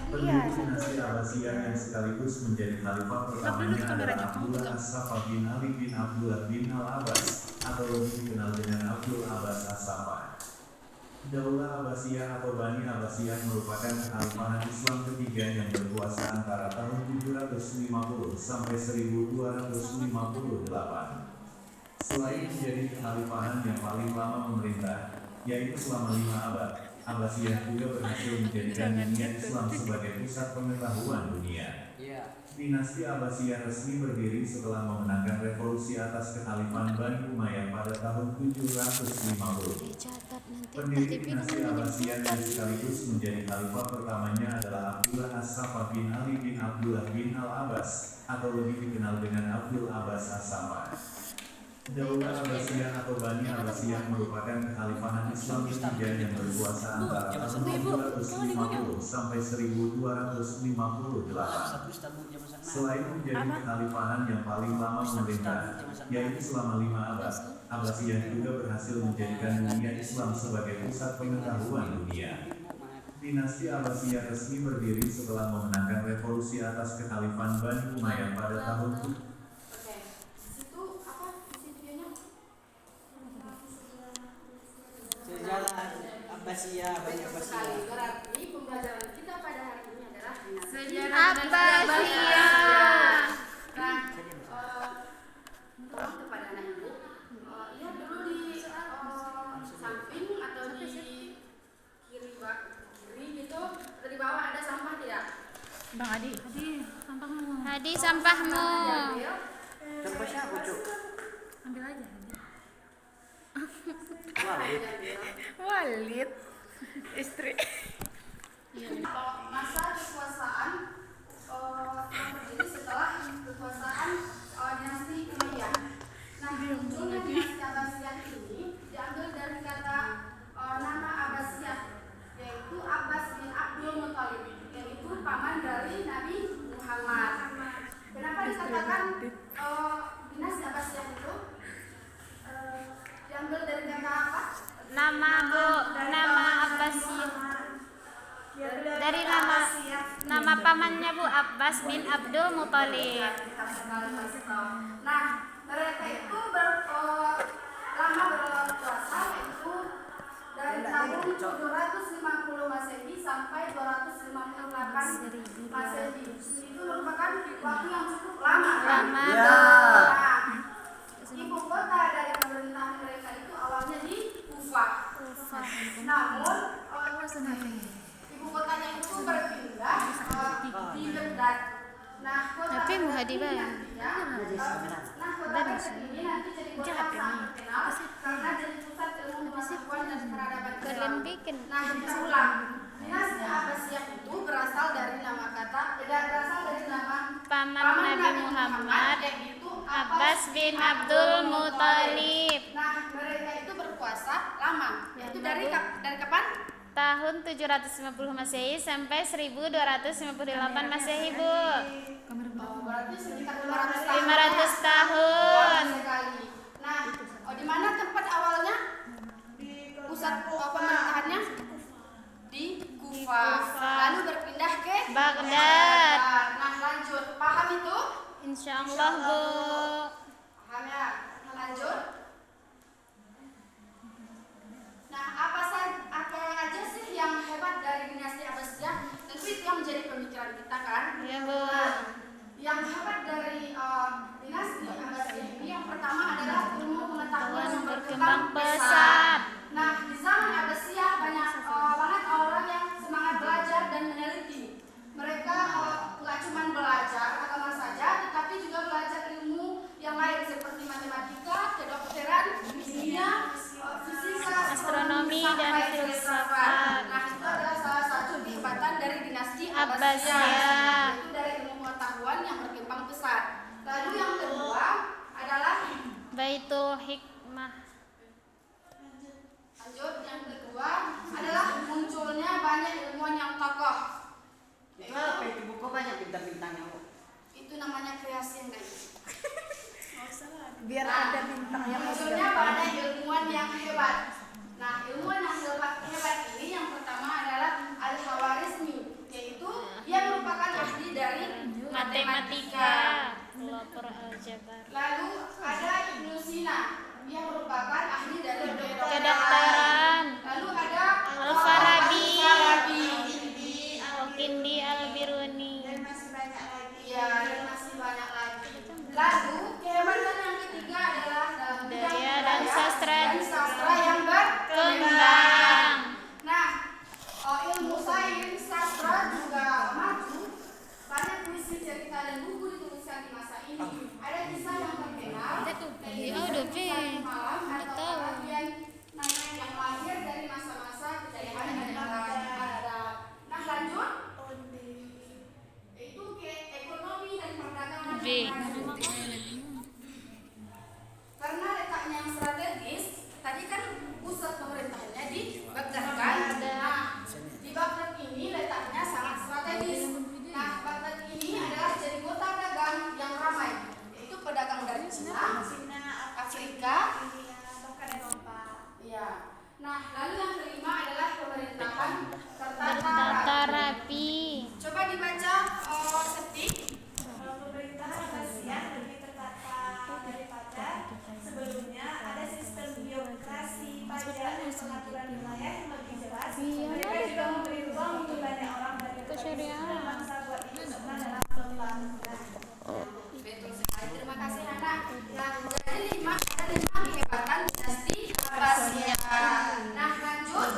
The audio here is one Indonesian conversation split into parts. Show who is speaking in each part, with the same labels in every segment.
Speaker 1: Pendiri dinasti Abbasiyah yang sekaligus menjadi khalifah pertamanya adalah Abdullah As-Saffah bin Ali bin Abdullah bin Al-Abbas, atau lebih dikenal dengan Abdul Abbas As-Saffah. Daulah Abbasiyah atau Bani Abbasiyah merupakan kekhalifahan Islam ketiga yang berkuasa antara tahun 750 sampai 1258. Selain menjadi kekhalifahan yang paling lama memerintah, yaitu selama 5 abad, Abbasiyah juga berhasil menjadikan dunia Islam sebagai pusat pengetahuan dunia. Dinasti Abbasiyah resmi berdiri setelah memenangkan revolusi atas kekhalifahan Bani Umayyah pada tahun 750. Pendiri dinasti Abbasiyah yang sekaligus menjadi khalifah pertamanya adalah Abdullah As-Saffah bin Ali bin Abdullah bin Al-Abbas, atau lebih dikenal dengan Abdul Abbas As-Saffah. Daulah Abbasiyah atau Bani Abbasiyah merupakan kekhalifahan Islam ketiga yang berkuasa antara tahun 750 sampai 1258. Selain menjadi kekhalifahan yang paling lama memerintah, yaitu selama 5 abad, Abbasiyah juga berhasil menjadikan dunia Islam sebagai pusat pengetahuan dunia. Dinasti Abbasiyah resmi berdiri setelah memenangkan revolusi atas kekhalifahan Bani Umayyah pada tahun
Speaker 2: sejarah Abbasiyah, Bani Abbasiyah.
Speaker 3: Berarti pembelajaran kita pada hari ini adalah
Speaker 4: sejarah Abbasiyah.
Speaker 3: Nah, mohon kepada anak ibu, lihat dulu di samping atau di kiri gitu, atau di bawah ada sampah tidak?
Speaker 4: Bang Adi, sampahmu.
Speaker 5: Hadi sampahmu.
Speaker 2: Coba siapa, Cuk?
Speaker 4: Ambil aja.
Speaker 5: Walid istri.
Speaker 3: Masa kekuasaan yang berdiri setelah kekuasaan dinasti Umayyah. Nah, munculnya dinasti Abbasiyah ini diambil dari kata nama Abbasiyah, yaitu Abbas bin Abdul Muthalib, yaitu paman dari Nabi Muhammad. Kenapa dikatakan dinasti Abbasiyah itu diambil dari kata apa?
Speaker 5: Nama Abbasiyah. Dari nama pamannya Bu, Abbas bin Abdul Muthalib.
Speaker 3: Nah, mereka itu lama berkuasa, yaitu dari tahun 750 Masehi sampai 258 Masehi. Itu merupakan waktu yang cukup lama, kan?
Speaker 2: Ya.
Speaker 3: Nah, ibu kota dari pemerintahan mereka itu awalnya di Kufah. Namun ibu kotanya itu berpindah di Baghdad. Nah, kota Baghdad ini nantinya, kota Baghdad ini nanti jadi kota yang sangat terkenal karena jadi pusat ilmu pengetahuan dan peradaban Islam. Nah, berulang, dinasti Abbasiyah itu berasal dari nama
Speaker 5: Paman Nabi Muhammad,
Speaker 3: yaitu
Speaker 5: Abbas bin Abdul Muthalib.
Speaker 3: Nah, mereka itu berkuasa lama, yaitu dari kapan?
Speaker 5: Tahun 750 Masehi sampai 1258 Masehi, Bu.
Speaker 3: Berarti sekitar 500 tahun.
Speaker 5: 500 tahun.
Speaker 3: Sekali. Nah, di mana tempat awalnya? Pusat pemerintahannya di Kufah. Lalu berpindah ke
Speaker 5: Baghdad.
Speaker 3: Nah, lanjut. Paham itu?
Speaker 5: Insyaallah, Bu.
Speaker 3: Paham ya? Lanjut. Nah, apa aja sih yang hebat dari dinasti Abbasiyah? Tentu itu yang menjadi pemikiran kita, kan?
Speaker 5: Iya, Bu.
Speaker 3: Nah, yang hebat dari dinasti Abbasiyah ini yang pertama adalah ilmu pengetahuan yang berkembang pesat. Nah, di zaman Abbasiyah banyak banget orang yang semangat belajar dan meneliti. Mereka nggak cuma belajar agama saja, tetapi juga belajar ilmu yang lain seperti matematika, kedokteran, kimia, fisika,
Speaker 5: Astronomi, dan filsafat.
Speaker 3: Nah, itu adalah salah satu kehebatan dari dinasti
Speaker 5: Abbasiyah.
Speaker 3: Abbasiyah, yaitu dari ilmu pengetahuan yang berkembang pesat. Lalu yang kedua adalah
Speaker 5: Baitul Hikmah.
Speaker 3: lanjut, yang kedua adalah munculnya banyak ilmuwan yang kokoh.
Speaker 2: Apa itu buku banyak bintang-bintangnya, Bu?
Speaker 3: Itu namanya kreasi yang baik.
Speaker 4: Biar ada bintang yang
Speaker 3: Munculnya banyak ilmuwan yang hebat. Nah, ilmuwan yang hebat ini yang pertama adalah Al-Khawarizmi, yaitu
Speaker 5: matematika, pelopor aljabar.
Speaker 3: Lalu ada Ibnu Sina yang merupakan ahli dari
Speaker 5: Kedokteran.
Speaker 3: Lalu ada
Speaker 5: Al-Farabi.
Speaker 3: Al-Farabi.
Speaker 5: Al-Kindi Al-Biruni.
Speaker 3: Masih banyak lagi. Ya, dan masih banyak lagi. Lalu kehebatan yang ketiga adalah dalam bidang
Speaker 5: Budaya dan sastra
Speaker 3: yang berkembang.
Speaker 5: kembang.
Speaker 3: Nah, ilmu sains sastra juga maju. Banyak puisi, cerita dan buku dituliskan di masa ini. Ada kisah yang terkenal dari
Speaker 5: udah, Pi.
Speaker 3: malam
Speaker 5: Nggak
Speaker 3: atau
Speaker 5: tahu.
Speaker 3: bagian nenek yang lahir dari masa-masa kejayaan Arab. Nah, lanjut. Itu ke ekonomi dan perdagangan.
Speaker 5: B.
Speaker 3: Karena letaknya yang strategis, tadi kan pusat pemerintahnya di Baghdad kan? Nah, di Baghdad ini letaknya sangat strategis. Nah, Baghdad ini adalah jadi kota dagang yang ramai, yaitu pedagang dari Cina, Afrika, bahkan Eropa. Ya. Nah, lalu yang kelima adalah pemerintahan
Speaker 5: Bertata rapi.
Speaker 3: Coba dibaca setik.
Speaker 6: Pemerintahan Abbasiyah lebih tertata daripada sebelumnya. Ada sistem birokrasi, pajak, dan pengaturan wilayah yang lebih jelas. Mereka juga memberi ruang untuk banyak orang dari berbagai suku dan bangsa buat hidup senang dalam pembangunan.
Speaker 3: Betul sekali. Terima kasih Hana. Nah, jadi ada lima kehebatan dinasti Abbasiyah. Nah, lanjut.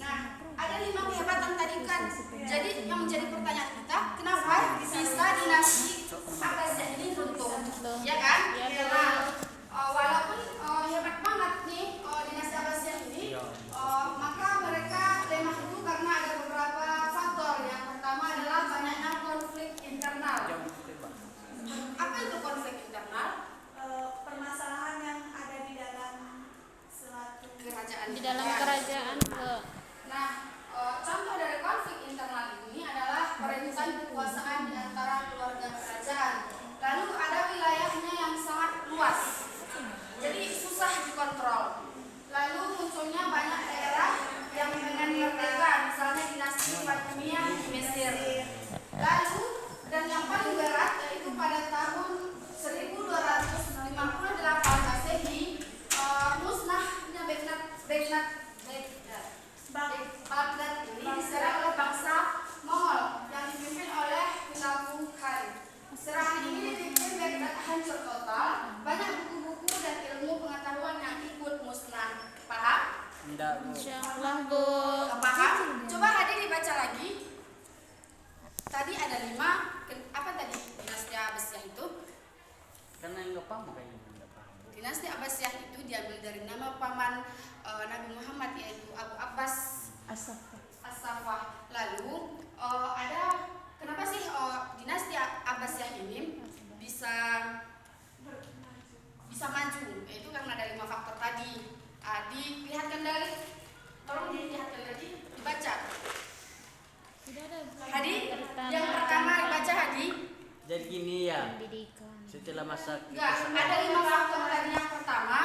Speaker 3: Nah, ada 5 kehebatan tadi kan. Jadi yang menjadi pertanyaan kita, kenapa sisa dinasti Abbasiyah ini runtuh? Ya kan? Nah, walaupun hebat banget nih dinasti Abbasiyah ini, maka mereka lemah itu karena ada beberapa faktor. Yang pertama adalah banyaknya konflik internal. Apa itu konflik internal?
Speaker 6: Permasalahan yang ada di dalam suatu
Speaker 3: Kerajaan.
Speaker 5: Di dalam kerajaan ke
Speaker 3: Nah, contoh dari konflik internal ini adalah perebutan kekuasaan di antara keluarga kerajaan. Lalu ada wilayahnya yang sangat luas, jadi susah dikontrol. Lalu munculnya banyak daerah yang pengen merdeka, misalnya dinasti Fatimiyah di Mesir. Lalu dan yang paling berat yaitu pada tahun 1258 Masehi, musnahnya Baghdad ini diserang oleh bangsa Mongol yang dipimpin oleh Hulagu Khalid. Serangan ini dipimpin Baghdad hancur total. Banyak buku-buku dan ilmu pengetahuan yang ikut musnah. Paham?
Speaker 5: Insyaallah Bu.
Speaker 3: Paham? Coba Hadi dibaca lagi. Tadi ada 5. Apa tadi dinasti Abbasiyah itu?
Speaker 7: Karena yang nggak paham kayaknya nggak paham.
Speaker 3: Dinasti Abbasiyah itu diambil dari nama paman Nabi Muhammad yaitu Abu Abbas As-Saffah. Lalu ada kenapa sih dinasti Abbasiyah ini bisa maju? Yaitu karena ada 5 faktor tadi. Dilihatkan dari, tolong dilihatkan lagi, dibaca. Hadi, yang pertama dibaca Hadi.
Speaker 7: Jadi gini ya,
Speaker 5: Pendidikan.
Speaker 7: setelah masa
Speaker 3: Enggak, ada 5 faktor tadi. Yang pertama,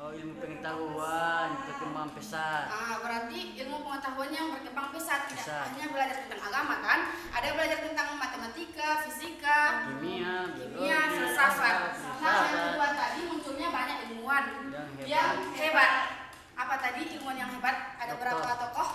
Speaker 7: ilmu pengetahuan berkembang pesat.
Speaker 3: berarti ilmu pengetahuan yang berkembang pesat. Tidak
Speaker 7: Pesat.
Speaker 3: hanya belajar tentang agama kan, ada belajar tentang matematika, fisika,
Speaker 7: Kimia,
Speaker 3: kimia,
Speaker 7: biologi,
Speaker 3: filsafat. Nah, yang
Speaker 7: filsafat.
Speaker 3: kedua tadi munculnya banyak ilmuwan
Speaker 7: Yang
Speaker 3: yang
Speaker 7: hebat.
Speaker 3: hebat. Apa tadi ilmuwan yang hebat? Ada
Speaker 7: Dokter.
Speaker 3: berapa tokoh?